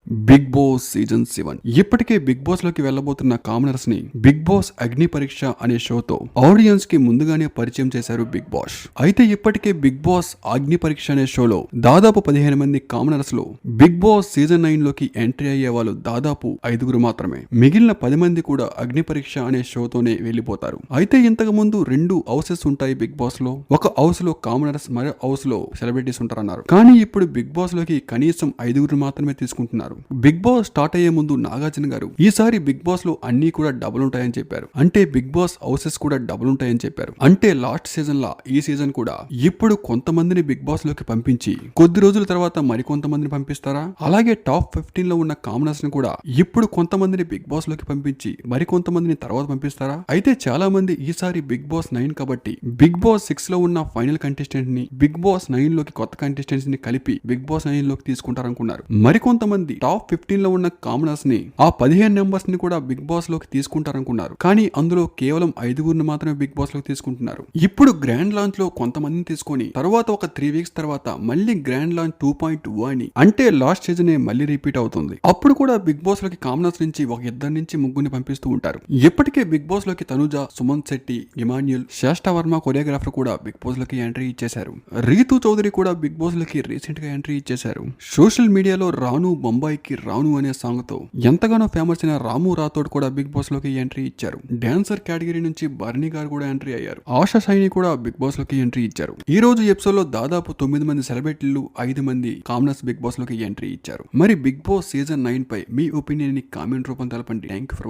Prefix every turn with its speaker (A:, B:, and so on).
A: Big boss season 7 ఇప్పటికే big boss లోకి వెళ్లబోతున్న commoners ని బిగ్ బాస్ అగ్ని పరీక్ష అనే షోతో ఆడియన్స్ కి ముందుగానే పరిచయం చేశారు బిగ్ బాస్. అయితే ఇప్పటికే బిగ్ బాస్ అగ్ని పరీక్ష అనే షోలో దాదాపు 15 మంది కామనర్స్ లో బిగ్ బాస్ సీజన్ 9 లోకి ఎంట్రీ అయ్యే వాళ్ళు దాదాపు 5 మాత్రమే. మిగిలిన 10 మంది కూడా అగ్ని పరీక్ష అనే షోతోనే వెళ్లిపోతారు. అయితే ఇంతకు ముందు 2 హౌసెస్ ఉంటాయి బిగ్ బాస్ లో. ఒక హౌస్ లో కామనర్స్, మరో హౌస్ లో సెలబ్రిటీస్ ఉంటారన్నారు. కానీ ఇప్పుడు బిగ్ బాస్ లోకి కనీసం 5 మాత్రమే తీసుకుంటున్నారు. బిగ్ బాస్ స్టార్ట్ అయ్యే ముందు నాగార్జున గారు ఈసారి బిగ్ బాస్ లో అన్ని కూడా డబుల్ ఉంటాయని చెప్పారు. అంటే బిగ్ బాస్ హౌసెస్ కూడా డబుల్ ఉంటాయని చెప్పారు. అంటే లాస్ట్ సీజన్ లా ఈ సీజన్ కూడా ఇప్పుడు కొంతమందిని బిగ్ బాస్ లోకి పంపించి కొద్ది రోజుల తర్వాత మరికొంతమందిని పంపిస్తారా? అలాగే టాప్ 15 లో ఉన్న కామనర్స్ ని కూడా ఇప్పుడు కొంతమందిని బిగ్ బాస్ లోకి పంపించి మరికొంతమందిని తర్వాత పంపిస్తారా? అయితే చాలా మంది ఈసారి బిగ్ బాస్ 9 కాబట్టి బిగ్ బాస్ 6 లో ఉన్న ఫైనల్ కంటెస్టెంట్ ని బిగ్ బాస్ 9 లోకి కొత్త కంటెస్టెంట్స్ ని కలిపి బిగ్ బాస్ 9 లోకి తీసుకుంటారనుకున్నారు. మరికొంతమంది టాప్ 15 లో ఉన్న కామనర్స్ ని ఆ 15 నెంబర్స్ ని కూడా బిగ్ బాస్ లోకి తీసుకుంటారనుకున్నారు. కానీ అందులో కేవలం 5 మాత్రమే బిగ్ బాస్ లోకి తీసుకుంటున్నారు. ఇప్పుడు గ్రాండ్ లాంచ్ లో కొంతమందిని తీసుకొని తర్వాత ఒక 3 వీక్స్ తర్వాత మళ్ళీ గ్రాండ్ లాంచ్ 2.0 అని అంటే లాస్ట్ సీజన్ మళ్ళీ రిపీట్ అవుతుంది. అప్పుడు కూడా బిగ్ బాస్ లోకి కామనర్స్ నుంచి ఒక 2 నుంచి 3 పంపిస్తూ ఉంటారు. ఇప్పటికే బిగ్ బాస్ లోకి తనుజ, సుమంత్ శెట్టి, ఇమాన్యుల్, శ్రేష్ఠ వర్మ కొరియోగ్రాఫర్ కూడా బిగ్ బాస్ లోకి ఎంట్రీ ఇచ్చేశారు. రీతు చౌదరి కూడా బిగ్ బాస్ లోకి రీసెంట్ గా ఎంట్రీ ఇచ్చేశారు. సోషల్ మీడియాలో రాను బొంబాయికి రాను అనే సాంగ్ తో ఎంతగానో ఫేమస్ అయిన రాము రాథోడ్ కూడా బిగ్ బాస్ లోకి ఎంట్రీ ఇచ్చారు. డాన్సర్ కేటగిరీ నుంచి బర్నీ గారు కూడా ఎంట్రీ అయ్యారు. ఆశా సైని కూడా బిగ్ బాస్ లోకి ఎంట్రీ ఇచ్చారు. ఈ రోజు ఎపిసోడ్ లో దాదాపు 9 మంది సెలబ్రిటీలు, 5 మంది కామనర్స్ బిగ్ బాస్ లోకి ఎంట్రీ ఇచ్చారు. మరి బిగ్ బాస్ సీజన్ 9 పై మీ ఒపీనియన్ ని కామెంట్ రూపంలో తెలపండి. Thank you for